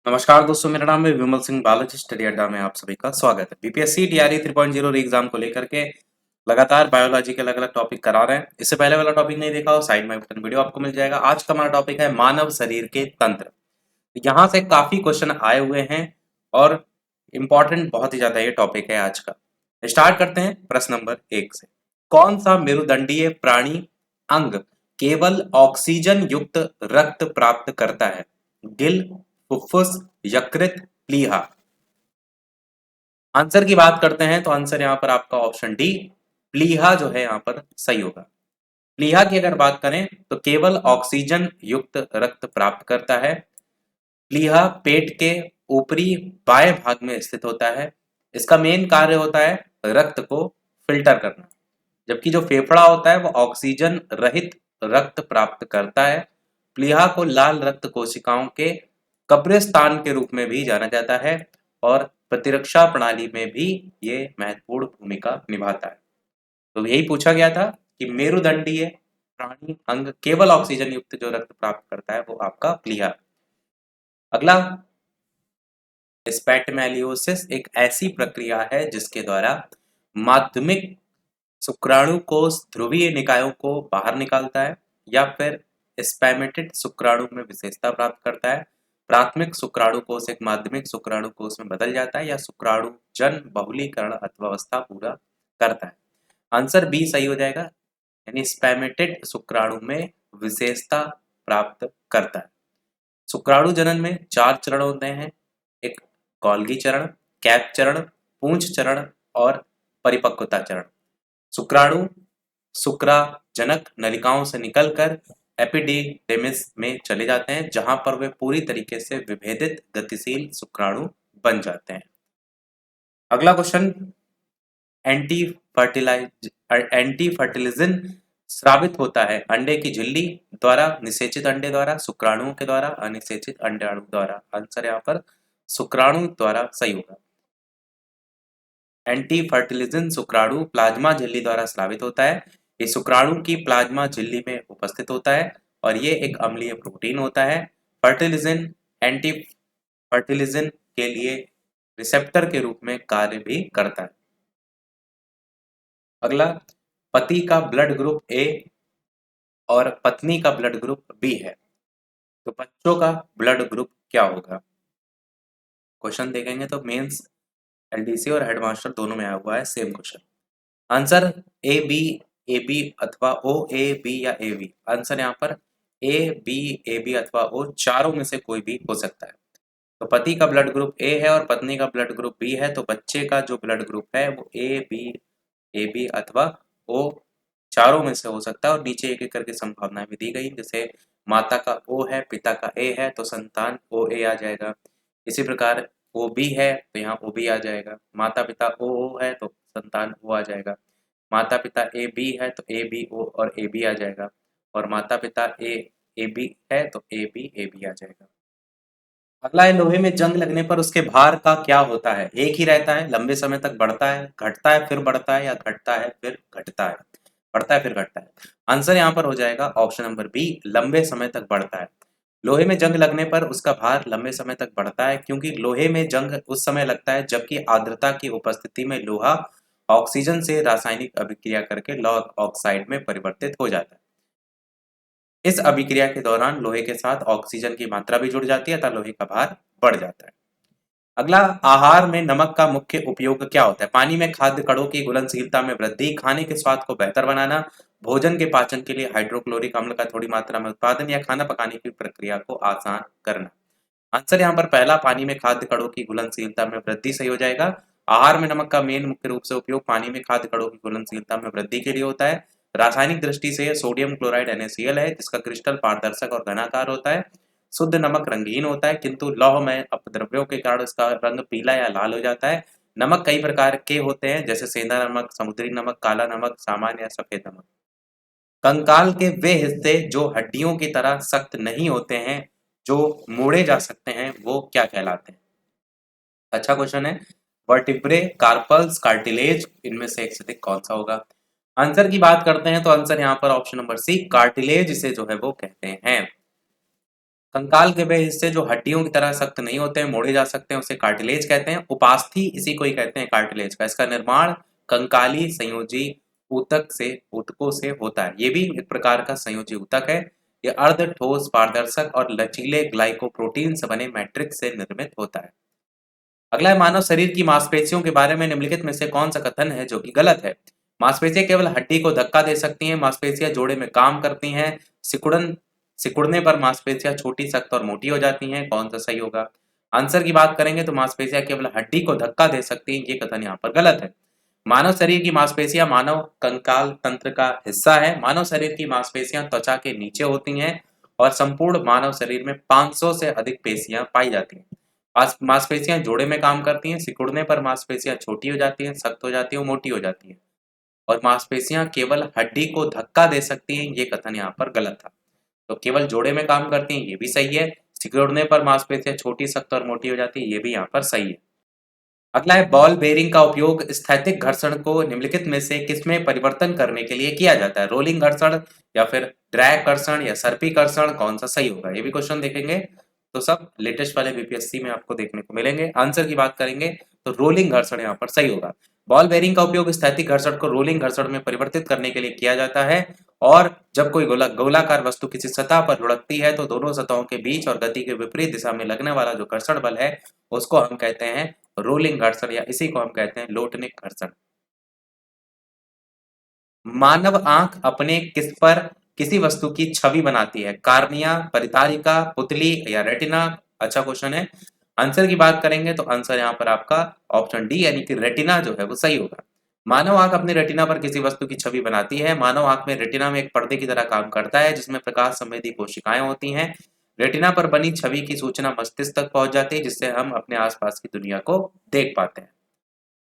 नमस्कार दोस्तों, मेरा नाम है विमल सिंह बालाजी। स्टडी अड्डा में आप सभी का स्वागत है। बीपीएससी टीआरई 3.0 एग्जाम को लेकर के लगातार बायोलॉजी के अलग अलग टॉपिक करा रहे हैं। इससे पहले वाला टॉपिक नहीं देखा हो, साइड में बटन वीडियो आपको मिल जाएगा। आज का हमारा टॉपिक है मानव शरीर के तंत्र। यहाँ से काफी क्वेश्चन आए हुए हैं और इम्पोर्टेंट बहुत ही ज्यादा ये टॉपिक है आज का। स्टार्ट करते हैं प्रश्न नंबर 1 से। कौन सा मेरुदंडीय प्राणी अंग केवल ऑक्सीजन युक्त रक्त प्राप्त करता है? गिल, फुफ्फुस, यकृत, प्लीहा। आंसर की बात करते हैं तो आंसर यहाँ पर आपका ऑप्शन डी प्लीहा जो है यहाँ पर सही होगा। प्लीहा की अगर बात करें तो केवल ऑक्सीजन युक्त रक्त प्राप्त करता है। प्लीहा पेट के ऊपरी बाएं भाग में स्थित होता है। इसका मेन कार्य होता है रक्त को फिल्टर करना, जबकि जो फेफड़ा होता है वो ऑक्सीजन रहित रक्त प्राप्त करता है। प्लीहा को लाल रक्त कोशिकाओं के कब्रिस्तान के रूप में भी जाना जाता है और प्रतिरक्षा प्रणाली में भी ये महत्वपूर्ण भूमिका निभाता है। तो यही पूछा गया था कि मेरुदंडीय प्राणी अंग केवल ऑक्सीजन युक्त जो रक्त प्राप्त करता है वो आपका प्लीहा। अगला, स्पैटमेलियोसिस एक ऐसी प्रक्रिया है जिसके द्वारा माध्यमिक शुक्राणु कोष ध्रुवीय निकायों को बाहर निकालता है या फिर स्पैमेटिड शुक्राणु में विशेषता प्राप्त करता है। प्राथमिक शुक्राणु कोष एक माध्यमिक शुक्राणु कोष में बदल जाता है या शुक्राणु जन बहुलीकरण अथवा अवस्था पूरा करता है। आंसर बी सही हो जाएगा, यानी स्पैमेटिड शुक्राणु में विशेषता प्राप्त करता है। शुक्राणु जनन में 4 चरण होते हैं, एक गोल्गी चरण, कैप चरण, पूंछ चरण और परिपक्वता चरण। शुक्राणु शुक्राजनक नलिकाओं से निकलकर एपिडिडेमिस में चले जाते हैं, जहां पर वे पूरी तरीके से विभेदित गतिशील शुक्राणु बन जाते हैं। अगला क्वेश्चन, एंटी फर्टिलिजन स्रावित होता है अंडे की झिल्ली द्वारा, निषेचित अंडे द्वारा, शुक्राणुओं के द्वारा, अनिषेचित अंडाणु द्वारा। आंसर यहाँ पर शुक्राणु द्वारा सही होगा। एंटी फर्टिलिजन शुक्राणु प्लाज्मा झिल्ली द्वारा स्रावित होता है। ये शुक्राणु की प्लाज्मा झिल्ली में उपस्थित होता है और ये एक अम्लीय प्रोटीन होता है। फर्टिलिजन एंटी फर्टिलिजन के लिए रिसेप्टर के रूप में कार्य भी करता है। अगला, पति का ब्लड ग्रुप ए और पत्नी का ब्लड ग्रुप बी है, तो बच्चों का ब्लड ग्रुप क्या होगा? क्वेश्चन देखेंगे तो मेंस, एलडीसी और हेडमास्टर दोनों में आया हुआ है same question. Answer A B अथवा ओ ए बी या ए बी। आंसर यहाँ पर ए बी अथवा ओ, चारों में से कोई भी हो सकता है। तो पति का ब्लड ग्रुप ए है और पत्नी का ब्लड ग्रुप बी है, तो बच्चे का जो ब्लड ग्रुप है वो ए बी अथवा ओ, चारों में से हो सकता है। और नीचे एक एक करके संभावनाएं भी दी गई, जैसे माता का ओ है, पिता का ए है, तो संतान ओ ए आ जाएगा। इसी प्रकार ओ बी है तो यहाँ ओ बी आ जाएगा। माता पिता ओ है तो संतान ओ आ जाएगा। माता पिता ए बी है तो ए बी ओ और ए बी आ जाएगा। और माता पिता ए बी है तो ए बी आ जाएगा। अगला है, लोहे में जंग लगने पर उसके भार का क्या होता है? एक ही रहता है, लंबे समय तक बढ़ता है, घटता है फिर बढ़ता है, या घटता है फिर घटता है? बढ़ता है फिर घटता है। आंसर यहाँ पर हो जाएगा ऑप्शन नंबर बी, लंबे समय तक बढ़ता है। लोहे में जंग लगने पर उसका भार लंबे समय तक बढ़ता है, क्योंकि लोहे में जंग उस समय लगता है जबकि आर्द्रता की उपस्थिति में लोहा ऑक्सीजन से रासायनिक अभिक्रिया करके लौह ऑक्साइड में परिवर्तित हो जाता है। इस अभिक्रिया के दौरान लोहे के साथ ऑक्सीजन की मात्रा भी जुड़ जाती है, अतः लोहे का भार बढ़ जाता है। अगला, आहार में नमक का मुख्य उपयोग क्या होता है? पानी में खाद्य कणों की घुलनशीलता में वृद्धि, खाने के स्वाद को बेहतर बनाना, भोजन के पाचन के लिए हाइड्रोक्लोरिक अम्ल का थोड़ी मात्रा में उत्पादन, या खाना पकाने की प्रक्रिया को आसान करना। आंसर यहाँ पर पहला, पानी में खाद्य कणों की घुलनशीलता में वृद्धि सही हो जाएगा। आहार में नमक का मेन मुख्य रूप से उपयोग पानी में खाद्य कणों की घुलनशीलता में वृद्धि के लिए होता है। रासायनिक दृष्टि से यह सोडियम क्लोराइड NaCl है, जिसका क्रिस्टल पारदर्शक और घनाकार होता है। शुद्ध नमक रंगीन होता है, किंतु लौहमय अपद्रव्यों के कारण इसका रंग पीला या लाल हो जाता है। नमक कई प्रकार के होते हैं, जैसे सेंधा नमक, समुद्री नमक, काला नमक, सामान्य या सफेद नमक। कंकाल के वे हिस्से जो हड्डियों की तरह सख्त नहीं होते हैं, जो मोड़े जा सकते हैं, वो क्या कहलाते हैं? अच्छा क्वेश्चन है। वर्टिब्रे, कार्पल्स, कार्टिलेज, इनमें से एक से अधिक कौन सा होगा? आंसर की बात करते हैं तो आंसर यहाँ पर ऑप्शन नंबर सी, कार्टिलेज इसे जो है वो कहते हैं। कंकाल के वे हिस्से जो हड्डियों की तरह सख्त नहीं होते हैं, मोड़े जा सकते हैं, उसे कार्टिलेज कहते हैं। उपास्थि इसी को ही कहते हैं कार्टिलेज का। इसका निर्माण कंकाली संयोजी ऊतक से ऊतकों से होता है। ये भी एक प्रकार का संयोजी ऊतक है। ये अर्ध ठोस पारदर्शक और लचीले ग्लाइकोप्रोटीन से बने मैट्रिक्स से निर्मित होता है। अगला है, मानव शरीर की मांसपेशियों के बारे में निम्नलिखित में से कौन सा कथन है जो कि गलत है। मांसपेशियां केवल हड्डी को धक्का दे सकती हैं। मांसपेशियां जोड़े में काम करती हैं। सिकुड़न सिकुड़ने पर मांसपेशियां छोटी, सख्त और मोटी हो जाती हैं। कौन सा सही होगा? आंसर की बात करेंगे तो मांसपेशियां केवल हड्डी को धक्का दे सकती हैं, ये कथन यहाँ पर गलत है। मानव शरीर की मांसपेशियां मानव कंकाल तंत्र का हिस्सा है। मानव शरीर की मांसपेशियां त्वचा के नीचे होती हैं और संपूर्ण मानव शरीर में 500 से अधिक पेशियां पाई जाती हैं। मांसपेशियां जोड़े में काम करती हैं। सिकुड़ने पर मांसपेशियां छोटी हो जाती हैं, सख्त हो जाती हैं और मोटी हो जाती हैं। और मांसपेशियां केवल हड्डी को धक्का दे सकती हैं, ये कथन यहाँ पर गलत था। तो केवल जोड़े में काम करती हैं, ये भी सही है। सिकुड़ने पर मांसपेशियां छोटी, सख्त और मोटी हो जाती है, ये भी यहाँ पर सही है। अगला है, बॉल बेयरिंग का उपयोग स्थैतिक घर्षण को निम्नलिखित में से किसमें परिवर्तन करने के लिए किया जाता है? रोलिंग घर्षण या फिर ड्रैग घर्षण या सर्पी घर्षण, कौन सा सही होगा? ये भी क्वेश्चन देखेंगे तो सब लेटेस्ट वाले बीपीएससी में आपको देखने को मिलेंगे। आंसर की बात करेंगे तो रोलिंग घर्षण यहाँ पर सही होगा। बॉल बेयरिंग का उपयोग स्थैतिक घर्षण को रोलिंग घर्षण में परिवर्तित करने के लिए किया जाता है। और जब कोई गोलाकार वस्तु किसी सतह पर लुढ़कती है तो दोनों सतहों के बीच और गति के विपरीत दिशा में लगने वाला जो घर्षण बल है उसको हम कहते हैं रोलिंग घर्षण, या इसी को हम कहते हैं लोटनिक घर्षण। मानव आंख अपने किस पर किसी वस्तु की छवि बनाती है? कार्निया, परितारिका, पुतली या रेटिना? अच्छा क्वेश्चन है। आंसर की बात करेंगे तो आंसर यहाँ पर आपका ऑप्शन डी यानी कि रेटिना जो है वो सही होगा। मानव आंख अपने रेटिना पर किसी वस्तु की छवि बनाती है। मानव आंख में रेटिना में एक पर्दे की तरह काम करता है जिसमें प्रकाश संवेदी कोशिकाएं होती हैं। रेटिना पर बनी छवि की सूचना मस्तिष्क तक पहुंच जाती है जिससे हम अपने आसपास की दुनिया को देख पाते हैं।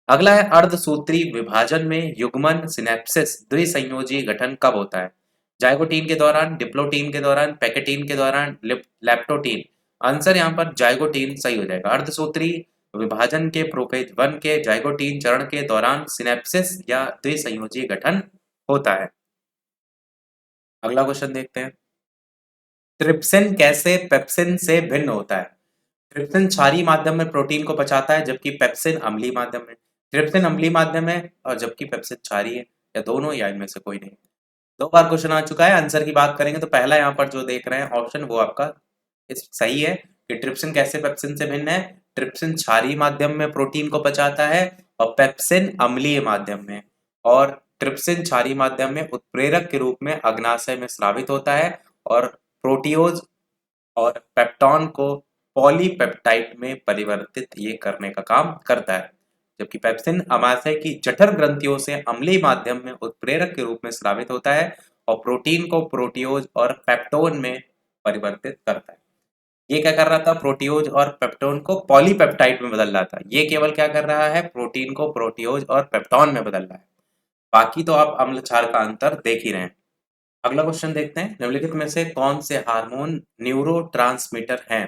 अगला है, अर्धसूत्री विभाजन में युग्मन सिनेप्सिस द्विसंयोजी गठन कब होता है? जाइगोटीन के दौरान, डिप्लोटीन के दौरान, पैकेटीन के दौरान, लैप्टोटीन? आंसर यहाँ पर जाइगोटीन सही हो जाएगा। अर्धसूत्री विभाजन के प्रोफेज 1 के जाइगोटीन चरण के दौरान सिनेप्सिस या द्विसंयोजी गठन होता है। अगला क्वेश्चन देखते हैं, ट्रिप्सिन कैसे पेप्सिन से भिन्न होता है? ट्रिप्सिन क्षारीय माध्यम में प्रोटीन को पचाता है जबकि पेप्सिन अम्लीय माध्यम में। ट्रिप्सिन अम्लीय माध्यम है और जबकि पेप्सिन क्षारीय है, या दोनों, या इनमें से कोई नहीं। 2 बार क्वेश्चन आ चुका है। आंसर की बात करेंगे तो पहला यहाँ पर जो देख रहे हैं ऑप्शन वो आपका सही है कि ट्रिप्सिन कैसे पेप्सिन से भिन्न है। ट्रिप्सिन क्षारीय माध्यम में प्रोटीन को पचाता है और पेप्सिन अम्लीय माध्यम में। और ट्रिप्सिन क्षारीय माध्यम में उत्प्रेरक के रूप में अग्नाशय में स्रावित होता है और प्रोटियोज और पेप्टॉन को पॉलीपेप्टाइड में परिवर्तित ये करने का काम करता है। जबकि पेप्सिन अमाशय की जठर ग्रंथियों से अम्लीय माध्यम में उत्प्रेरक के रूप में स्रावित होता है और प्रोटीन को प्रोटियोज और पेप्टोन में परिवर्तित करता है। ये क्या कर रहा था? प्रोटियोज और पेप्टोन को पॉलीपेप्टाइड में बदल रहा था। ये केवल क्या कर रहा है? प्रोटीन को प्रोटियोज और पेप्टोन में बदल रहा है। बाकी तो आप अम्ल क्षार का अंतर देख ही रहे हैं। अगला क्वेश्चन देखते हैं, निम्नलिखित में से कौन से हार्मोन न्यूरोट्रांसमीटर हैं?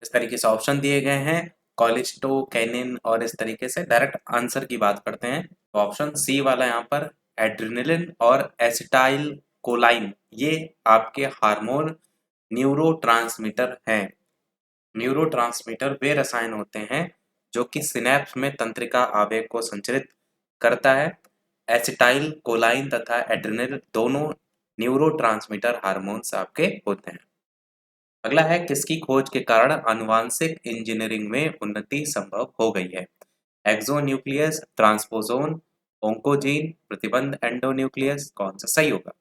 इस तरीके से ऑप्शन दिए गए हैं, कोलेस्टोकैनिन, और इस तरीके से डायरेक्ट आंसर की बात करते हैं तो ऑप्शन सी वाला यहाँ पर एड्रेनलिन और एसिटाइल कोलाइन, ये आपके हार्मोन न्यूरोट्रांसमीटर हैं। न्यूरोट्रांसमीटर वे रसायन होते हैं जो कि सिनेप्स में तंत्रिका आवेग को संचरित करता है। एसिटाइल कोलाइन तथा एड्रेनलिन दोनों न्यूरोट्रांसमीटर हार्मोन्स आपके होते हैं। अगला है, किसकी खोज के कारण आनुवांशिक इंजीनियरिंग में उन्नति संभव हो गई है? एक्सोन्यूक्लियस, ट्रांसपोजोन, ओंकोजीन, प्रतिबंध एंडोन्यूक्लियस? कौन सा सही होगा?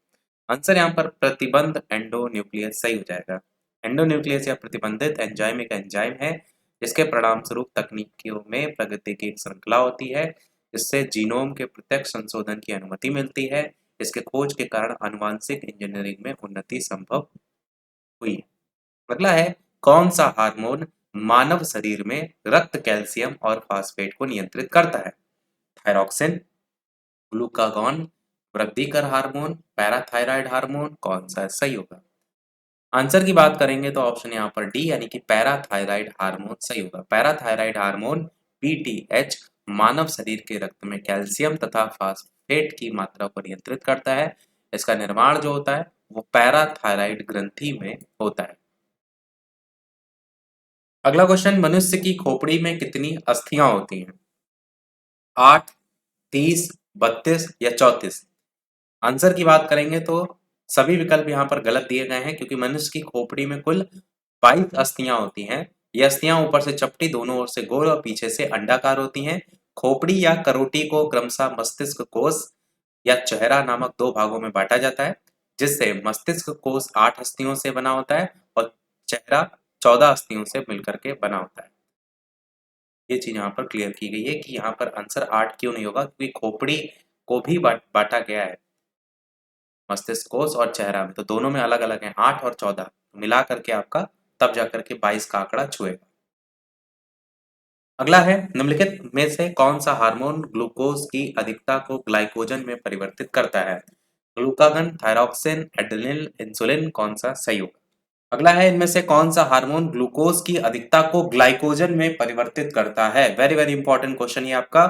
आंसर यहाँ पर प्रतिबंध एंडोन्यूक्लियस सही हो जाएगा। एंडोन्यूक्लियस या प्रतिबंधित एंजाइम एक एंजाइम है जिसके परिणाम स्वरूप तकनीकियों में प्रगति की एक श्रृंखला होती है जिससे जीनोम के प्रत्यक्ष संशोधन की अनुमति मिलती है। इसके खोज के कारण आनुवांशिक इंजीनियरिंग में उन्नति संभव हुई है। अगला है, कौन सा हार्मोन मानव शरीर में रक्त कैल्शियम और फास्फेट को नियंत्रित करता है? थायरॉक्सिन, ग्लूकागॉन, वृद्धिकर हार्मोन, पैराथायराइड हार्मोन? कौन सा सही होगा? आंसर की बात करेंगे तो ऑप्शन यहाँ पर डी यानी कि पैराथायराइड हार्मोन सही होगा। पैराथायराइड हार्मोन पीटीएच मानव शरीर के रक्त में कैल्शियम तथा फास्फेट की मात्रा को नियंत्रित करता है। इसका निर्माण जो होता है वो पैराथायराइड ग्रंथि में होता है। अगला क्वेश्चन, मनुष्य की खोपड़ी में कितनी अस्थियां होती हैं? 8, 30, 32 या 34? आंसर की बात करेंगे तो सभी विकल्प यहाँ पर गलत दिए गए हैं, क्योंकि मनुष्य की खोपड़ी में कुल 22 अस्थियां होती हैं। ये अस्थियां ऊपर से चपटी, दोनों ओर से गोल और पीछे से अंडाकार होती हैं। खोपड़ी या करोटी को क्रमशः मस्तिष्क कोश या चेहरा नामक दो भागों में बांटा जाता है, जिससे मस्तिष्क कोश 8 अस्थियों से बना होता है और चेहरा 14 अस्थियों से मिलकर के बना होता है। ये चीज यहाँ पर क्लियर की गई है कि यहाँ पर आंसर 8 क्यों नहीं होगा, क्योंकि खोपड़ी को भी बांटा गया है मस्तिष्क कोश और चेहरा में, तो दोनों में अलग अलग है 8 और 14 मिला करके आपका तब जाकर के 22 का आंकड़ा छुएगा। अगला है, निम्नलिखित में से कौन सा हार्मोन ग्लूकोज की अधिकता को ग्लाइकोजन में परिवर्तित करता है? ग्लूकागन, थायरॉक्सिन, एड्रेनलिन, इंसुलिन, कौन सा सही होगा? अगला है, इनमें से कौन सा हार्मोन ग्लूकोज की अधिकता को ग्लाइकोजन में परिवर्तित करता है? वेरी वेरी इंपॉर्टेंट क्वेश्चन ये आपका।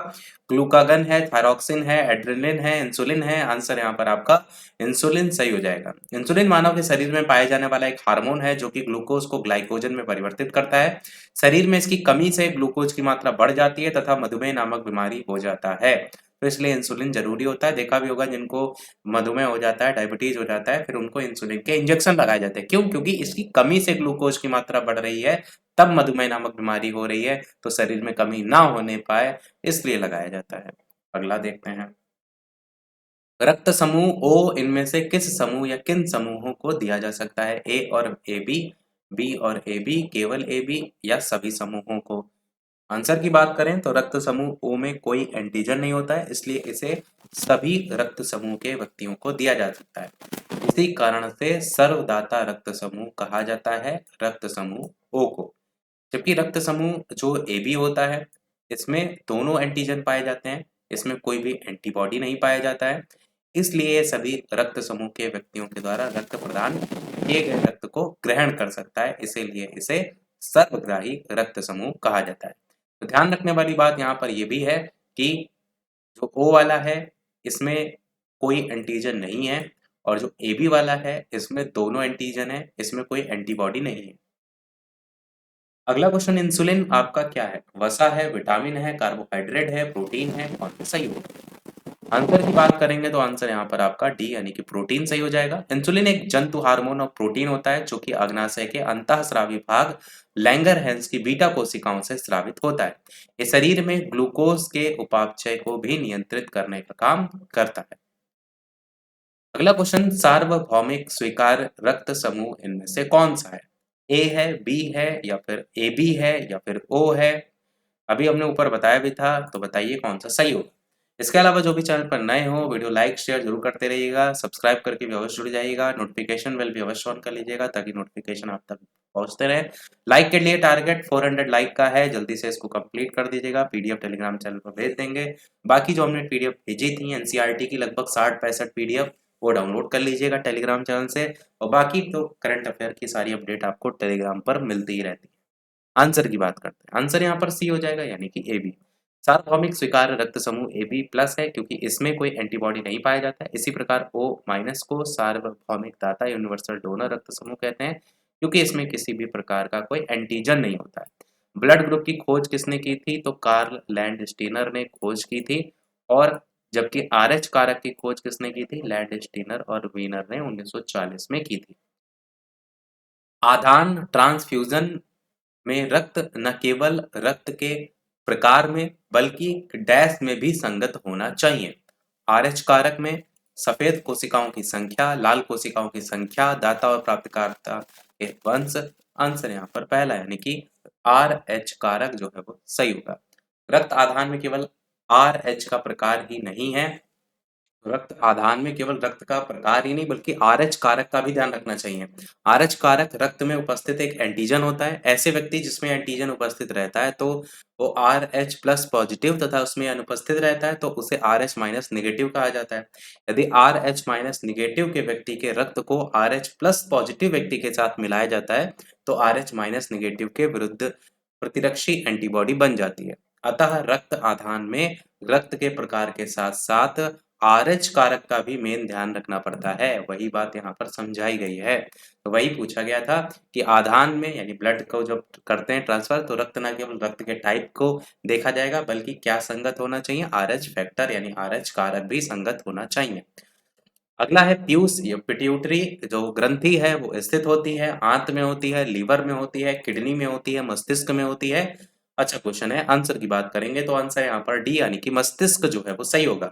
ग्लूकागन है, थायरॉक्सिन है, एड्रेनलिन है, इंसुलिन है। आंसर यहाँ पर आपका इंसुलिन सही हो जाएगा। इंसुलिन मानव के शरीर में पाए जाने वाला एक हार्मोन है जो कि ग्लूकोज को ग्लाइकोजन में परिवर्तित करता है। शरीर में इसकी कमी से ग्लूकोज की मात्रा बढ़ जाती है तथा मधुमेह नामक बीमारी हो जाता है, तो इसलिए इंसुलिन जरूरी होता है। देखा भी होगा जिनको मधुमेह हो जाता है, डायबिटीज हो जाता है, फिर उनको इंसुलिन के इंजेक्शन लगाए जाते हैं। क्यों? क्योंकि इसकी कमी से ग्लूकोज की मात्रा बढ़ रही है, तब मधुमेह नामक बीमारी हो रही है, तो शरीर में कमी ना होने पाए इसलिए लगाया जाता है। अगला देखते हैं, रक्त समूह ओ इनमें से किस समूह या किन समूहों को दिया जा सकता है? ए और ए बी और ए बी, केवल ए बी या सभी समूहों को? आंसर की बात करें तो रक्त समूह ओ में कोई एंटीजन नहीं होता है, इसलिए इसे सभी रक्त समूह के व्यक्तियों को दिया जा सकता है। इसी कारण से सर्वदाता रक्त समूह कहा जाता है रक्त समूह ओ को। जबकि रक्त समूह जो ए बी होता है, इसमें दोनों एंटीजन पाए जाते हैं, इसमें कोई भी एंटीबॉडी नहीं पाया जाता है, इसलिए ये सभी रक्त समूह के व्यक्तियों के द्वारा रक्त प्रदान किए गए रक्त को ग्रहण कर सकता है, इसीलिए इसे सर्वग्राही रक्त समूह कहा जाता है। तो ध्यान रखने वाली बात यहाँ पर यह भी है कि जो ओ वाला है इसमें कोई एंटीजन नहीं है, और जो ए बी वाला है इसमें दोनों एंटीजन है, इसमें कोई एंटीबॉडी नहीं है। अगला क्वेश्चन, इंसुलिन आपका क्या है? वसा है, विटामिन है, कार्बोहाइड्रेट है, प्रोटीन है, कौन सा सही होगा? आंसर की बात करेंगे तो आंसर यहाँ पर आपका डी यानी कि प्रोटीन सही हो जाएगा। इंसुलिन एक जंतु हार्मोन और प्रोटीन होता है जो कि अग्नाशय के अंतःस्रावी भाग लैंगरहैंस की बीटा कोशिकाओं से स्रावित होता है। ये शरीर में ग्लूकोज के उपापचय को भी नियंत्रित करने का काम करता है। अगला क्वेश्चन, सार्वभौमिक स्वीकार्य रक्त समूह इनमें से कौन सा है? ए है, बी है, या फिर ए बी है, या फिर ओ है? अभी हमने ऊपर बताया भी था, तो बताइए कौन सा सही होगा। इसके अलावा जो भी चैनल पर नए हो, वीडियो लाइक शेयर जरूर करते रहिएगा, सब्सक्राइब करके भी अवश्य जुड़ जाइएगा, नोटिफिकेशन बेल भी अवश्य ऑन कर लीजिएगा ताकि नोटिफिकेशन आप तक पहुंचते रहे। लाइक के लिए टारगेट 400 लाइक का है, जल्दी से इसको कंप्लीट कर दीजिएगा। पीडीएफ टेलीग्राम चैनल पर भेज देंगे। बाकी जो हमने पीडीएफ भेजी थी एनसीईआरटी की लगभग 60-65 पीडीएफ, वो डाउनलोड कर लीजिएगा टेलीग्राम चैनल से, और बाकी तो करंट अफेयर की सारी अपडेट आपको टेलीग्राम पर मिलती ही रहती है। आंसर की बात करते हैं, आंसर यहाँ पर सी हो जाएगा यानी कि ए बी। सार्वभौमिक स्वीकार्य रक्त समूह ए बी प्लस है क्योंकि इसमें कोई एंटीबॉडी नहीं पाया जाता है। इसी प्रकार ओ माइनस को सार्वभौमिक दाता यूनिवर्सल डोनर रक्त समूह कहते हैं क्योंकि इसमें किसी भी प्रकार का कोई एंटीजन नहीं होता है। ब्लड ग्रुप की खोज किसने की थी? तो कार्ल लैंड स्टीनर ने खोज की थी, और जबकि आर एच कारक की खोज किसने की थी? लैंड स्टीनर और वीनर ने 1940 में की थी। आधान ट्रांसफ्यूजन में रक्त न केवल रक्त के प्रकार में बल्कि डैश में भी संगत होना चाहिए। आरएच कारक में सफेद कोशिकाओं की संख्या, लाल कोशिकाओं की संख्या, दाता और प्राप्तकर्ता के वंश। आंसर यहाँ पर पहला यानी कि आर एच कारक जो है वो सही होगा। रक्त आधान में केवल आर एच का प्रकार ही नहीं है, रक्त आधान में केवल रक्त का प्रकार ही नहीं बल्कि आरएच कारक का भी ध्यान रखना चाहिए। आरएच कारक रक्त में उपस्थित एक एंटीजन होता है। ऐसे व्यक्ति जिसमें एंटीजन उपस्थित रहता है तो वो आर एच प्लस पॉजिटिव तथा उसमें अनुपस्थित रहता है तो उसे आर एच माइनस निगेटिव कहा जाता है। यदि आर एच माइनस निगेटिव के व्यक्ति के रक्त को आर एच प्लस पॉजिटिव व्यक्ति के साथ मिलाया जाता है तो आर एच माइनस निगेटिव के विरुद्ध प्रतिरक्षी एंटीबॉडी बन जाती है। अतः रक्त आधान में रक्त के प्रकार के साथ साथ आरएच कारक का भी मेन ध्यान रखना पड़ता है, वही बात यहाँ पर समझाई गई है। तो वही पूछा गया था कि आधान में यानी ब्लड को जब करते हैं ट्रांसफर, तो रक्त न केवल रक्त के टाइप को देखा जाएगा बल्कि क्या संगत होना चाहिए, आरएच फैक्टर यानी आरएच कारक भी संगत होना चाहिए। अगला है पीयूष। ये पिट्यूटरी जो ग्रंथि है वो स्थित होती है, आंत में होती है, लीवर में होती है, किडनी में होती है, मस्तिष्क में होती है। अच्छा क्वेश्चन है, आंसर की बात करेंगे तो आंसर यहाँ पर डी यानी कि मस्तिष्क जो है वो सही होगा।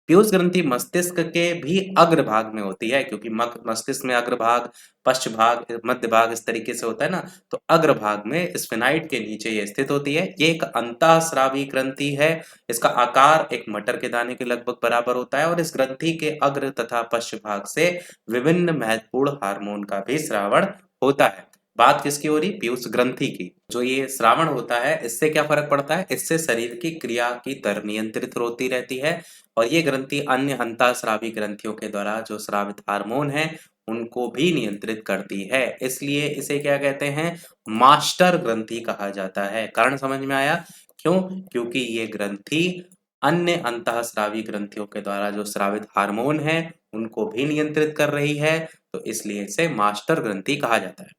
पीयूष ग्रंथि मस्तिष्क के भी अग्रभाग में होती है, क्योंकि मस्तिष्क में अग्रभाग, पश्च भाग, मध्य भाग इस तरीके से होता है ना, तो अग्रभाग में स्फेनाइड के नीचे ये स्थित होती है। ये एक अंतःस्रावी ग्रंथि है। इसका आकार एक मटर के दाने के लगभग बराबर होता है और इस ग्रंथि के अग्र तथा पश्च भाग से विभिन्न महत्वपूर्ण हार्मोन का भी स्रावण होता है। बात किसकी हो रही? पीयूष ग्रंथि की। जो ये श्रावण होता है इससे क्या फर्क पड़ता है? इससे शरीर की क्रिया की दर नियंत्रित होती रहती है और ये ग्रंथि अन्य अंतःस्रावी ग्रंथियों के द्वारा जो स्रावित हार्मोन है उनको भी नियंत्रित करती है। इसलिए इसे क्या कहते हैं? मास्टर ग्रंथि कहा जाता है। कारण समझ में आया? क्यों? क्योंकि ये ग्रंथि अन्य अंतःस्रावी ग्रंथियों के द्वारा जो स्रावित हार्मोन है उनको भी नियंत्रित कर रही है, तो इसलिए इसे मास्टर ग्रंथि कहा जाता है।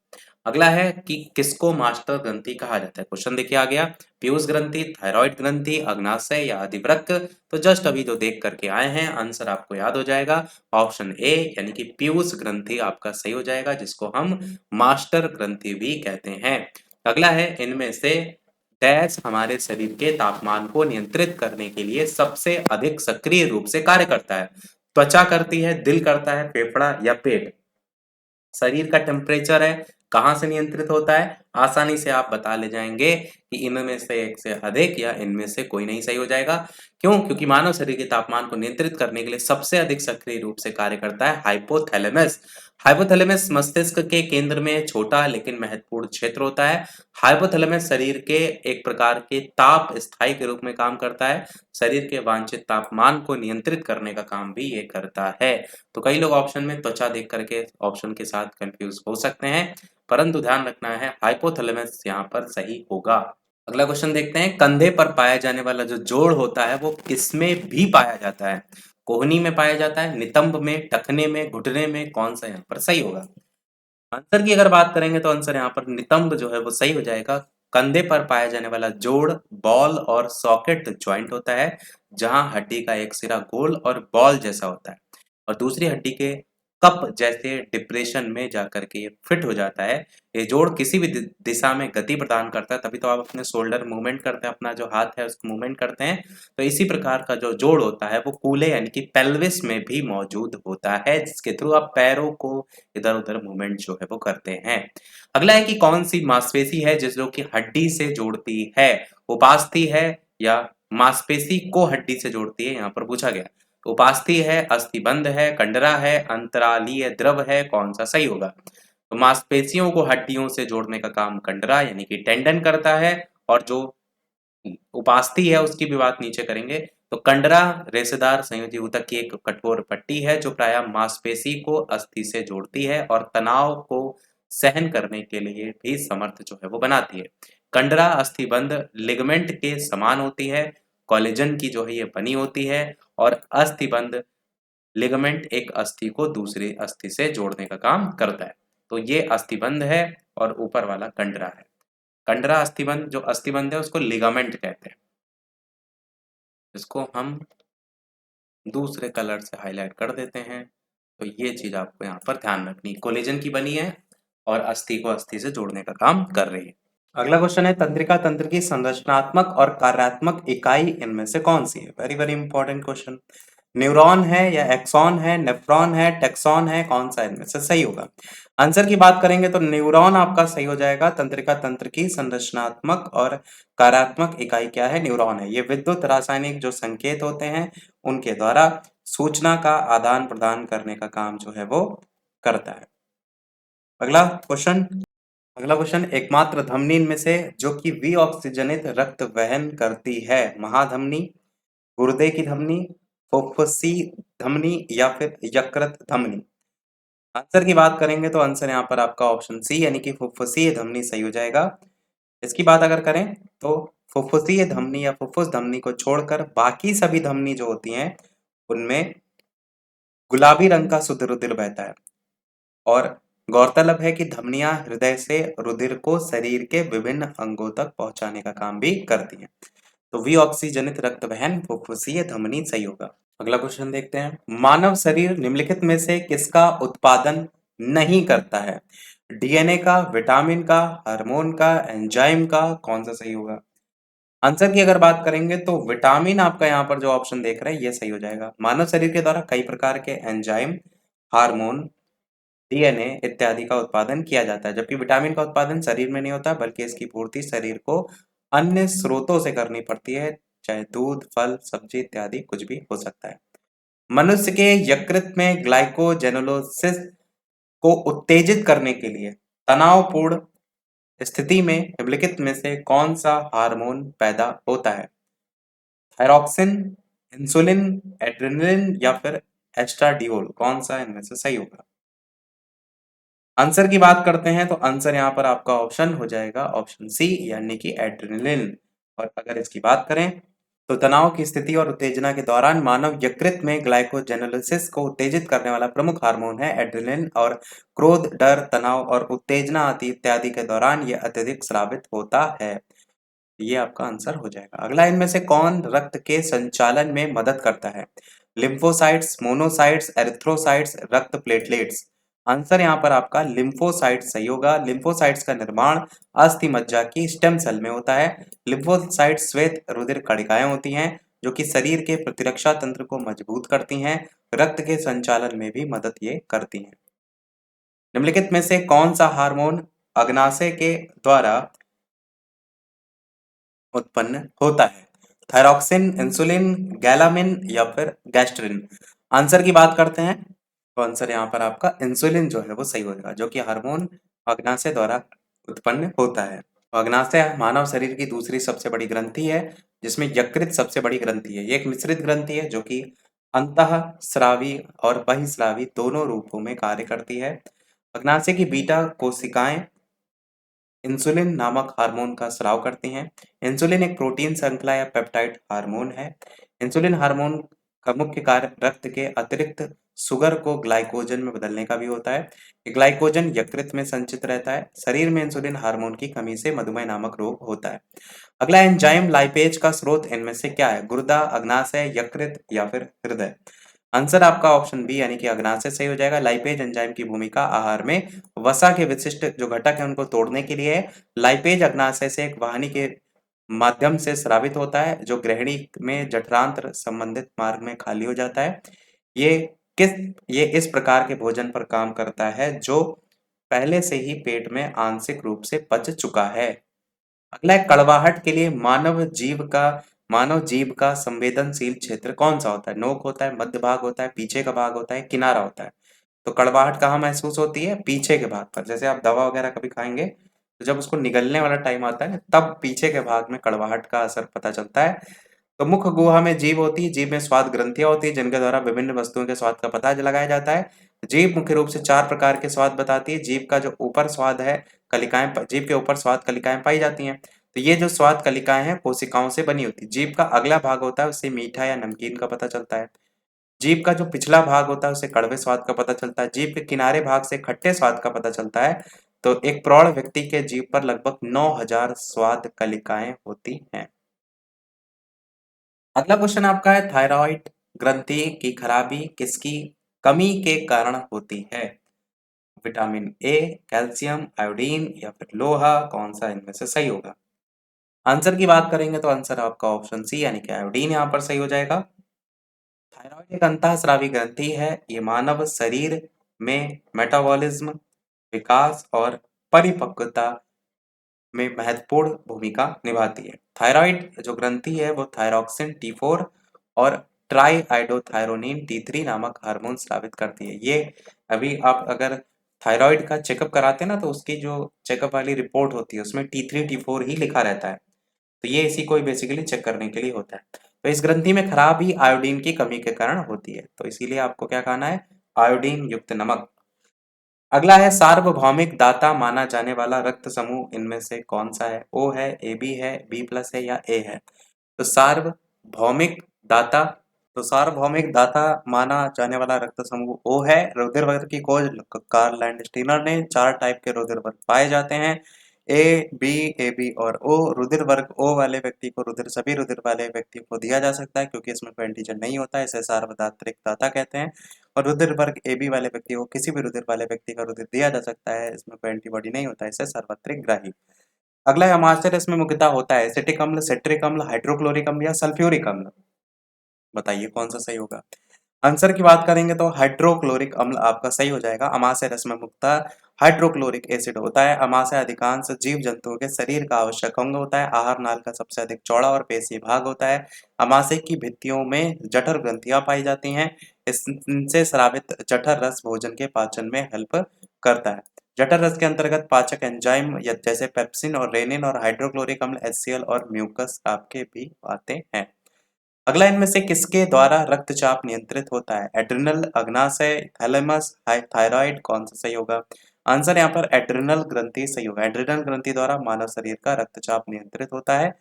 अगला है कि किसको मास्टर ग्रंथि कहा जाता है। क्वेश्चन देखिए आ गया, पीयूष ग्रंथि, थायराइड ग्रंथि, अग्नाशय या अधिवृक्क। तो जस्ट अभी जो देख करके आए हैं आंसर आपको याद हो जाएगा, ऑप्शन ए यानी कि पीयूष ग्रंथि आपका सही हो जाएगा, जिसको हम मास्टर ग्रंथि भी कहते हैं। अगला है, इनमें से डैश हमारे शरीर के तापमान को नियंत्रित करने के लिए सबसे अधिक सक्रिय रूप से कार्य करता है। त्वचा करती है, दिल करता है, फेफड़ा या पेट? शरीर का टेम्परेचर है, कहाँ से नियंत्रित होता है? आसानी से आप बता ले जाएंगे कि इनमें से एक से अधिक या इनमें से कोई नहीं सही हो जाएगा। क्यों? क्योंकि मानव शरीर के तापमान को नियंत्रित करने के लिए सबसे अधिक सक्रिय रूप से कार्य करता है हाइपोथैलेमस। हाइपोथैलेमस मस्तिष्क के केंद्र में छोटा लेकिन महत्वपूर्ण क्षेत्र होता है। हाइपोथैलेमस शरीर के एक प्रकार के ताप स्थायी के रूप में काम करता है। शरीर के वांछित तापमान को नियंत्रित करने का काम भी ये करता है। तो कई लोग ऑप्शन में त्वचा देख करके ऑप्शन के साथ कंफ्यूज हो सकते हैं, परंतु ध्यान रखना है हाइपोथैलेमस यहाँ पर सही होगा। अगला क्वेश्चन देखते हैं, कंधे पर पाया जाने वाला जो जोड़ होता है वो किसमें भी पाया जाता है? कोहनी में पाया जाता है, नितंब में, टखने में, घुटने में? कौन सा यहाँ पर सही होगा? आंसर की अगर बात करेंगे तो आंसर यहाँ पर नितंब जो है वो सही हो जाएगा। कंधे पर पाया जाने वाला जोड़ बॉल और सॉकेट जॉइंट होता है, जहां हड्डी का एक सिरा गोल और बॉल जैसा होता है और दूसरी हड्डी के कप जैसे डिप्रेशन में जाकर के ये फिट हो जाता है। ये जोड़ किसी भी दिशा में गति प्रदान करता है, तभी तो आप अपने शोल्डर मूवमेंट करते हैं, अपना जो हाथ है उसको मूवमेंट करते हैं। तो इसी प्रकार का जो जोड़ होता है वो कूल्हे यानी कि पेल्विस में भी मौजूद होता है, जिसके थ्रू आप पैरों को इधर उधर मूवमेंट जो है वो करते हैं। अगला है कि कौन सी मांसपेशी है जो कि हड्डी से जोड़ती है? उपास्थि है या मांसपेशी को हड्डी से जोड़ती है, यहाँ पर पूछा गया। उपास्थि है, अस्थिबंध है, कंडरा है, अंतरालीय द्रव है? कौन सा सही होगा? तो मांसपेशियों को हड्डियों से जोड़ने का काम कंडरा यानी कि टेंडन करता है और जो उपास्थि है उसकी भी बात नीचे करेंगे। तो कंडरा रेशेदार संयोजी ऊतक की एक कठोर पट्टी है जो प्रायः मांसपेशी को अस्थि से जोड़ती है और तनाव को सहन करने के लिए भी समर्थ जो है वो बनाती है। कंडरा अस्थिबंध लिगामेंट के समान होती है, कोलेजन की जो है ये बनी होती है और अस्थिबंध लिगामेंट एक अस्थि को दूसरी अस्थि से जोड़ने का काम करता है। तो ये अस्थिबंध है और ऊपर वाला कंडरा है। कंडरा अस्थिबंध, जो अस्थिबंध है उसको लिगामेंट कहते हैं। इसको हम दूसरे कलर से हाईलाइट कर देते हैं। तो ये चीज आपको यहाँ पर ध्यान रखनी, कोलेजन की बनी है और अस्थि को अस्थि से जोड़ने का काम कर रही है। अगला क्वेश्चन है, तंत्रिका तंत्र की संरचनात्मक और कार्यात्मक इकाई इनमें से कौन सी है? Very very important question. Neuron है या एक्सॉन है, नेफ्रॉन है, टेक्सॉन है? कौन सा इनमें से सही होगा? आंसर की बात करेंगे तो न्यूरॉन आपका सही हो जाएगा। तंत्रिका तंत्र की संरचनात्मक और कार्यात्मक इकाई क्या है? न्यूरॉन है। ये विद्युत रासायनिक जो संकेत होते हैं उनके द्वारा सूचना का आदान प्रदान करने का काम जो है वो करता है। अगला क्वेश्चन, एकमात्र धमनी में से जो कि विऑक्सीजनित रक्त वहन करती है, महाधमनी, गुर्दे की धमनी, फुफ्फुसी धमनी या फिर यकृत धमनी? आंसर की बात करेंगे तो आंसर यहाँ पर आपका ऑप्शन सी यानी कि फुफ्फुसीय धमनी सही हो जाएगा। इसकी बात अगर करें तो फुफ्फुसीय धमनी या फुफ्फुस धमनी को छोड़कर बाकी सभी धमनी जो होती हैं उनमें गुलाबी रंग का शुद्ध रुधिर बहता है। और गौरतलब है कि धमनियां हृदय से रुधिर को शरीर के विभिन्न अंगों तक पहुंचाने का काम भी करती हैं। तो वी ऑक्सीजनित रक्त वहन फुफ्फुसीय धमनी सही होगा। अगला क्वेश्चन देखते हैं, मानव शरीर निम्नलिखित में से किसका उत्पादन नहीं करता है? डीएनए का, विटामिन का, हार्मोन का, एंजाइम का, कौन सा सही होगा? आंसर की अगर बात करेंगे तो विटामिन आपका यहाँ पर जो ऑप्शन देख रहे हैं ये सही हो जाएगा। मानव शरीर के द्वारा कई प्रकार के एंजाइम, हार्मोन, डीएनए इत्यादि का उत्पादन किया जाता है, जबकि विटामिन का उत्पादन शरीर में नहीं होता बल्कि इसकी पूर्ति शरीर को अन्य स्रोतों से करनी पड़ती है, चाहे दूध, फल, सब्जी इत्यादि कुछ भी हो सकता है। मनुष्य के यकृत में ग्लाइकोजेनोलोसिस को उत्तेजित करने के लिए तनावपूर्ण स्थिति में निम्नलिखित में से कौन सा हार्मोन पैदा होता है? थायरॉक्सिन, इंसुलिन, एड्रेनलिन या फिर एस्ट्राडियोल, कौन सा इनमें से सही होगा? आंसर की बात करते हैं तो आंसर यहाँ पर आपका ऑप्शन हो जाएगा ऑप्शन सी यानी कि एड्रेनलिन। और अगर इसकी बात करें तो तनाव की स्थिति और उत्तेजना के दौरान मानव यकृत में ग्लाइकोजेनोलिसिस को उत्तेजित करने वाला प्रमुख हार्मोन है एड्रेनलिन। और क्रोध, डर, तनाव और उत्तेजना आदि इत्यादि के दौरान यह अत्यधिक स्रावित होता है। ये आपका आंसर हो जाएगा। अगला, इनमें से कौन रक्त के संचालन में मदद करता है? लिम्फोसाइट्स, मोनोसाइट्स, एरिथ्रोसाइट्स, रक्त प्लेटलेट्स। आंसर यहाँ पर आपका लिम्फोसाइट्स सही होगा। लिम्फोसाइट्स का निर्माण अस्थि मज्जा की स्टेम सेल में होता है। लिम्फोसाइट्स श्वेत रुधिर कणिकाएं होती हैं जो कि शरीर के प्रतिरक्षा तंत्र को मजबूत करती हैं। रक्त के संचालन में भी मदद ये करती हैं। निम्नलिखित में से कौन सा हार्मोन अग्नाशय के द्वारा उत्पन्न होता है? थायरॉक्सिन, इंसुलिन, गैलामिन या फिर गैस्ट्रिन। आंसर की बात करते हैं तो आंसर यहाँ पर आपका इंसुलिन जो है वो सही होगा, जो कि हार्मोन अग्नाशय द्वारा उत्पन्न होता है। अग्नाशय मानव शरीर की दूसरी सबसे बड़ी ग्रंथि है, जिसमें यकृत सबसे बड़ी ग्रंथि है। ये एक मिश्रित ग्रंथि है जो कि अंतःस्रावी और बहिःस्रावी दोनों रूपों में कार्य करती है। अग्नाशय की बीटा कोशिकाएं इंसुलिन नामक हार्मोन का स्राव करती हैं। इंसुलिन एक प्रोटीन श्रृंखला या पेप्टाइड हार्मोन है। इंसुलिन हार्मोन का मुख्य कार्य रक्त के अतिरिक्त शुगर को ग्लाइकोजन में बदलने का भी होता है। ग्लाइकोजन यकृत में संचित रहता है। शरीर में इंसुलिन हार्मोन की कमी से मधुमेह नामक रोग होता है। अगला, एंजाइम लाइपेज का स्रोत इनमें से क्या है? गुर्दा, अग्नाशय, यकृत या फिर हृदय। आंसर आपका ऑप्शन बी यानी कि अग्नाशय सही हो जाएगा। लाइपेज एंजाइम की भूमिका आहार में वसा के विशिष्ट जो घटक है उनको तोड़ने के लिए है। लाइपेज अग्नाशय से एक वाहिनी के माध्यम से स्रावित होता है जो ग्रहणी में जठरांत्र संबंधित मार्ग में खाली हो जाता है। ये किस ये इस प्रकार के भोजन पर काम करता है जो पहले से ही पेट में आंशिक रूप से पच चुका है। अगला है, कड़वाहट के लिए मानव जीभ का संवेदनशील क्षेत्र कौन सा होता है? नोक होता है, मध्य भाग होता है, पीछे का भाग होता है, किनारा होता है। तो कड़वाहट कहाँ महसूस होती है? पीछे के भाग पर। जैसे आप दवा वगैरह कभी खाएंगे तो जब उसको निगलने वाला टाइम आता है तब पीछे के भाग में कड़वाहट का असर पता चलता है। तो मुख गुहा में जीभ होती है। जीभ में स्वाद ग्रंथियां होती है जिनके द्वारा विभिन्न वस्तुओं के स्वाद का पता लगाया जाता है। जीभ मुख्य रूप से 4 प्रकार के स्वाद बताती है। जीभ का जो ऊपर स्वाद है, जीभ के ऊपर स्वाद कलिकाएं पाई जाती हैं। तो ये जो स्वाद कलिकाएं हैं कोशिकाओं से बनी होती है। जीभ का अगला भाग होता है उससे मीठा या नमकीन का पता चलता है। जीभ का जो पिछला भाग होता है उसे कड़वे स्वाद का पता चलता है। जीभ के किनारे भाग से खट्टे स्वाद का पता चलता है। तो एक प्रौढ़ व्यक्ति के जीभ पर लगभग 9000 स्वाद कलिकाएं होती हैं। अगला क्वेश्चन आपका है, थायराइड ग्रंथि की खराबी किसकी कमी के कारण होती है? विटामिन ए, कैल्शियम, आयोडीन या फिर लोहा, कौन सा इनमें से सही होगा? आंसर की बात करेंगे तो आंसर आपका ऑप्शन सी यानी कि आयोडीन यहाँ पर सही हो जाएगा। थायराइड एक अंतःस्रावी ग्रंथि है। ये मानव शरीर में मेटाबॉलिज्म, विकास और परिपक्वता में महत्वपूर्ण भूमिका निभाती है। थायराइड जो ग्रंथि है वो थायरॉक्सिन T4 और ट्राईआइडोथायरोनिन T3 नामक हार्मोन स्रावित करती है। ये अभी आप अगर थायराइड का चेकअप कराते हैं ना तो उसकी जो चेकअप वाली रिपोर्ट होती है उसमें T3 T4 ही लिखा रहता है। तो ये इसी को बेसिकली चेक करने के लिए होता है। तो इस ग्रंथि में खराबी आयोडीन की कमी के कारण होती है। तो इसीलिए आपको क्या खाना है? आयोडीन युक्त नमक। अगला है, सार्वभौमिक दाता माना जाने वाला रक्त समूह इनमें से कौन सा है? ओ है, AB है, B+ है या A है? तो सार्वभौमिक दाता तो सार्वभौमिक दाता माना जाने वाला रक्त समूह ओ है। रुधिर वर्ग की खोज कार्ल लैंडस्टीनर ने। 4 टाइप के रुधिर वर्ग पाए जाते हैं, ए, बी, ए बी और ओ। रुधिर वर्ग ओ वाले व्यक्ति को सभी रुधिर वाले व्यक्ति को दिया जा सकता है क्योंकि इसमें कोई एंटीजन नहीं होता है, इसे सार्वधात्रिक दाता कहते हैं। और रुधिर वर्ग ए बी वाले व्यक्ति को किसी भी रुधिर वाले व्यक्ति का रुधिर दिया जा सकता है, इसमें कोई एंटीबॉडी नहीं होता है, इसे सार्वत्रिक ग्राही। अगला अमाशय इसमें मुख्यतः होता है एसिटिक अम्ल, सिट्रिक अम्ल, हाइड्रोक्लोरिक अम्ल या सल्फ्यूरिक अम्ल। बताइए कौन सा सही होगा। आंसर की बात करेंगे तो हाइड्रोक्लोरिक अम्ल आपका सही हो जाएगा। अमाशय रस में मुख्यतः हाइड्रोक्लोरिक एसिड होता है। अमाशय अधिकांश जीव जंतुओं के शरीर का आवश्यक अंग होता है। आहार नाल का सबसे अधिक चौड़ा और पेशीय भाग होता है। अमाशय की भित्तियों में जठर ग्रंथियां पाई जाती हैं। इनसे स्रावित जठर रस भोजन के पाचन में हेल्प करता है। जठर रस के अंतर्गत पाचक एंजाइम जैसे पेप्सिन और रेनिन और हाइड्रोक्लोरिक अम्ल HCl और म्यूकस आपके भी आते हैं। अगला इनमें से किसके द्वारा रक्तचाप नियंत्रित होता है। एड्रिनल, अग्नाशय, थैलेमस, थायराइड, कौन सा सही होगा। आंसर यहाँ पर एड्रिनल ग्रंथि सही होगा। एड्रिनल ग्रंथि द्वारा मानव शरीर का रक्तचाप नियंत्रित होता है।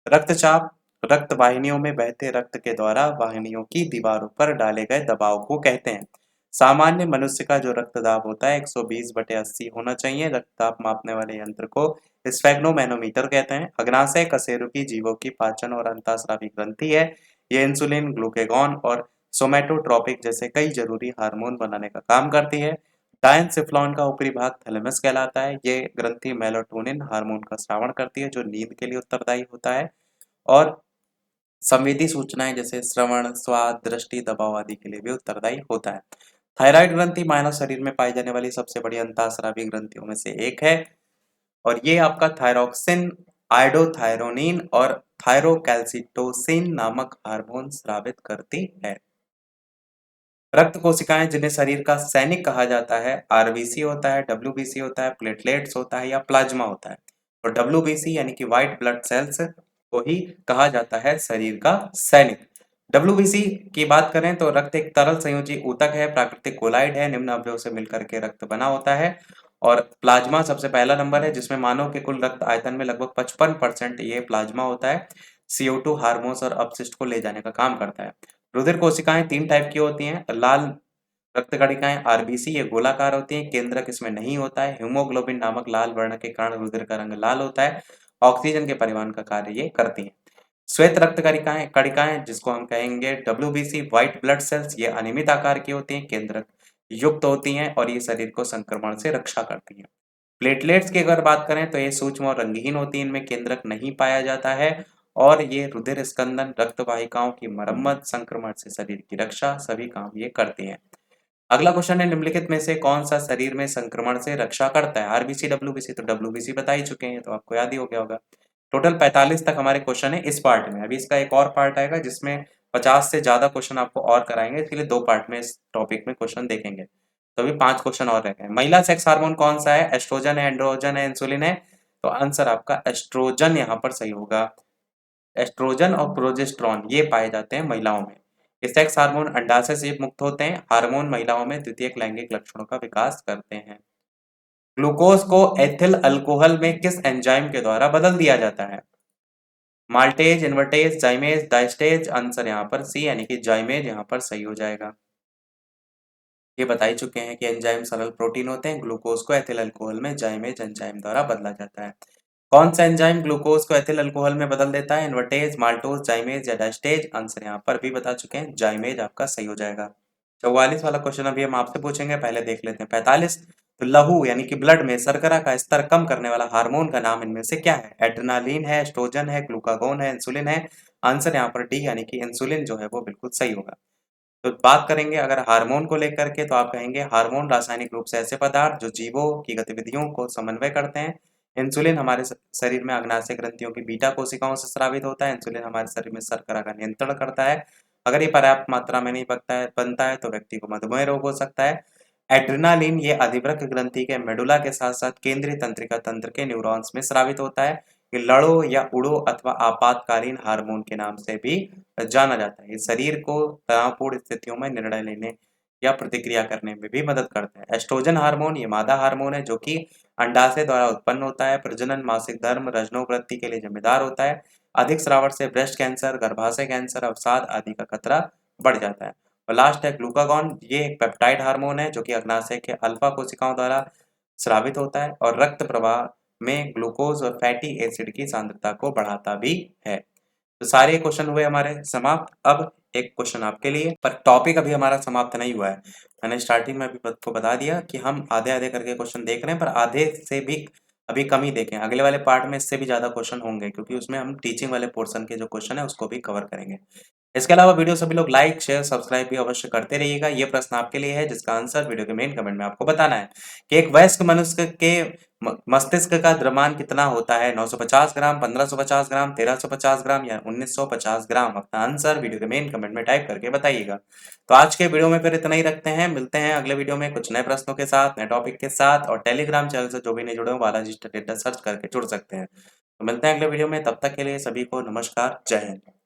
रक्तचाप रक्त वाहिनियों में बहते रक्त के द्वारा वाहिनियों की दीवारों पर डाले गए दबाव को कहते हैं। सामान्य मनुष्य का जो रक्तदाब होता है 120/80 होना चाहिए। रक्तदाब मापने वाले यंत्र को स्फेग्नोमैनोमीटर कहते हैं। अग्नाशय कशेरुकी जीवों की पाचन और अंतःस्रावी ग्रंथि है। ये इंसुलिन, ग्लूकेगॉन और सोमेटोट्रोपिक जैसे कई जरूरी हार्मोन बनाने का काम करती है। डायनसिफ्लॉन का ऊपरी भाग थैलेमस कहलाता है। ये ग्रंथि मेलाटोनिन हार्मोन का स्रावण करती है जो नींद के लिए उत्तरदायी होता है और संवेदी सूचनाएं जैसे श्रवण, स्वाद, दृष्टि, दबाव आदि के लिए भी उत्तरदायी होता है। थायराइड ग्रंथि मानव शरीर में पाई जाने वाली सबसे बड़ी अंतःस्रावी ग्रंथियों में से एक है और ये आपका थायरोक्सिन, आयोडोथायरोनिन और थायरोकैल्सिटोसिन नामक हार्मोन स्रावित करती है। रक्त कोशिकाएं जिन्हें शरीर का सैनिक कहा जाता है, आरबीसी होता है, डब्ल्यूबीसी होता है, प्लेटलेट्स होता है या प्लाज्मा होता है। और डब्ल्यूबीसी यानी कि व्हाइट ब्लड सेल्स को ही कहा जाता है शरीर का सैनिक। डब्ल्यूबीसी की बात करें तो रक्त एक तरल संयोजी ऊतक है, प्राकृतिक कोलाइड है, निम्न अवयव से मिलकर के रक्त बना होता है। और प्लाज्मा सबसे पहला नंबर है जिसमें मानव के कुल रक्त आयतन में लगभग 55% ये प्लाज्मा होता है। CO2 हार्मोन्स और अपशिष्ट को ले जाने का काम करता है। रुधिर कोशिकाएं 3 टाइप की होती हैं। लाल रक्त कणिकाएं आरबीसी, ये गोलाकार होती हैं, केंद्रक इसमें नहीं होता है। हीमोग्लोबिन नामक लाल वर्ण के कारण रुधिर का रंग लाल होता है। ऑक्सीजन के परिवहन का कार्य ये करती हैं। श्वेत रक्त कणिकाएं कणिकाएं जिसको हम कहेंगे डब्ल्यूबीसी, व्हाइट ब्लड सेल्स, ये अनियमित आकार की होती हैं, केंद्रक युक्त होती हैं और ये शरीर को संक्रमण से रक्षा करती हैं। प्लेटलेट्स की अगर बात करें तो ये सूक्ष्म और रंगहीन होती हैं, इनमें केंद्रक नहीं पाया जाता है और ये रुधिर स्कंदन, रक्त वाहिकाओं की मरम्मत, संक्रमण से शरीर की रक्षा सभी काम ये करती हैं। अगला क्वेश्चन है निम्नलिखित में से कौन सा शरीर में संक्रमण से रक्षा करता है। आरबीसी, डब्ल्यूबीसी, तो डब्ल्यूबीसी बता ही चुके हैं तो आपको याद ही हो गया होगा। टोटल 45 तक हमारे क्वेश्चन है इस पार्ट में। अभी इसका एक और पार्ट आएगा जिसमें 50 से ज्यादा क्वेश्चन आपको और कराएंगे, इसके लिए 2 पार्ट में इस टॉपिक में क्वेश्चन देखेंगे। तो अभी 5 क्वेश्चन और रह गए। महिला सेक्स हार्मोन कौन सा है। एस्ट्रोजन है, एंड्रोजन है, इंसुलिन है। तो आंसर आपका एस्ट्रोजन यहाँ पर सही होगा। एस्ट्रोजन और प्रोजेस्टेरॉन ये पाए जाते हैं महिलाओं में। ये सेक्स हार्मोन अंडाशय से मुक्त होते हैं। हार्मोन महिलाओं में द्वितीयक लैंगिक लक्षणों का विकास करते हैं। ग्लूकोज को एथिल अल्कोहल में किस एंजाइम के द्वारा बदल दिया जाता है। Maltase, invertase, जाइमेज, diastase. आंसर यहाँ पर सी यानी कि जाइमेज यहाँ पर सही हो जाएगा। ये बता ही चुके हैं कि एंजाइम सरल प्रोटीन होते हैं। ग्लूकोज को एथिल अल्कोहल में जाइमेज एंजाइम द्वारा बदला जाता है। कौन सा एंजाइम ग्लूकोज को एथिल अल्कोहल में बदल देता है। इन्वर्टेज, माल्टोज, जाइमेज या डाइस्टेज। आंसर यहाँ पर भी बता चुके हैं, जाइमेज आपका सही हो जाएगा। 44 वाला क्वेश्चन अभी हम आपसे पूछेंगे, पहले देख लेते हैं 45। तो लहू यानी कि ब्लड में शर्करा का स्तर कम करने वाला हार्मोन का नाम इनमें से क्या है। एड्रेनालिन है, एस्ट्रोजन है, ग्लूकागोन है, इंसुलिन है। आंसर यहाँ पर डी यानी कि इंसुलिन जो है वो बिल्कुल सही होगा। तो बात करेंगे अगर हार्मोन को लेकर के तो आप कहेंगे हार्मोन रासायनिक रूप से ऐसे पदार्थ जो जीवों की गतिविधियों को समन्वय करते हैं। इंसुलिन हमारे शरीर में अग्नाशय ग्रंथियों की बीटा कोशिकाओं से स्रावित होता है। इंसुलिन हमारे शरीर में शर्करा का नियंत्रण करता है। अगर ये पर्याप्त मात्रा में नहीं बनता है तो व्यक्ति को मधुमेह रोग हो सकता है। एड्रेनालिन ये अधिवृक्क ग्रंथि के मेडुला के साथ साथ केंद्रीय तंत्रिका तंत्र के न्यूरॉन्स में स्रावित होता है। ये लड़ो या उड़ो अथवा आपातकालीन हार्मोन के नाम से भी जाना जाता है। ये शरीर को तनावपूर्ण स्थितियों में निर्णय लेने या प्रतिक्रिया करने में भी मदद करता है। एस्ट्रोजन हार्मोन ये मादा हार्मोन है जो कि अंडाशय द्वारा उत्पन्न होता है। प्रजनन, मासिक धर्म, रजनोवृत्ति के लिए जिम्मेदार होता है। अधिक स्रावण से ब्रेस्ट कैंसर, गर्भाशय कैंसर, अवसाद आदि का खतरा बढ़ जाता है। और लास्ट है ग्लूकागॉन, ये एक पेप्टाइड हार्मोन है जो कि अग्नाशय के अल्फा कोशिकाओं द्वारा स्रावित होता है और रक्त प्रवाह में ग्लूकोज और फैटी एसिड की सांद्रता को बढ़ाता भी है। तो सारे क्वेश्चन हुए हमारे समाप्त। अब एक क्वेश्चन आपके लिए, पर टॉपिक अभी हमारा समाप्त नहीं हुआ है। मैंने स्टार्टिंग में अभी आपको बता दिया कि हम आधे आधे करके क्वेश्चन देख रहे हैं, पर आधे से भी अभी कम ही देखें। अगले वाले पार्ट में इससे भी ज्यादा क्वेश्चन होंगे, क्योंकि उसमें हम टीचिंग वाले पोर्शन के जो क्वेश्चन है उसको भी कवर करेंगे। इसके अलावा वीडियो सभी लोग लाइक शेयर सब्सक्राइब भी अवश्य करते रहिएगा। ये प्रश्न आपके लिए है जिसका आंसर वीडियो के मेन कमेंट में आपको बताना है कि एक वयस्क मनुष्य के मस्तिष्क का द्रव्यमान कितना होता है, 950 ग्राम, 1550 ग्राम, 1350 ग्राम या 1950 ग्राम। अपना आंसर वीडियो के मेन कमेंट में टाइप करके बताइएगा। तो आज के वीडियो में फिर इतना ही रखते हैं, मिलते हैं अगले वीडियो में कुछ नए प्रश्नों के साथ, नए टॉपिक के साथ। और टेलीग्राम चैनल से जो भी नहीं जुड़े हो बालाजी स्टडी सर्च करके जुड़ सकते हैं। तो मिलते हैं अगले वीडियो में, तब तक के लिए सभी को नमस्कार, जय हिंद।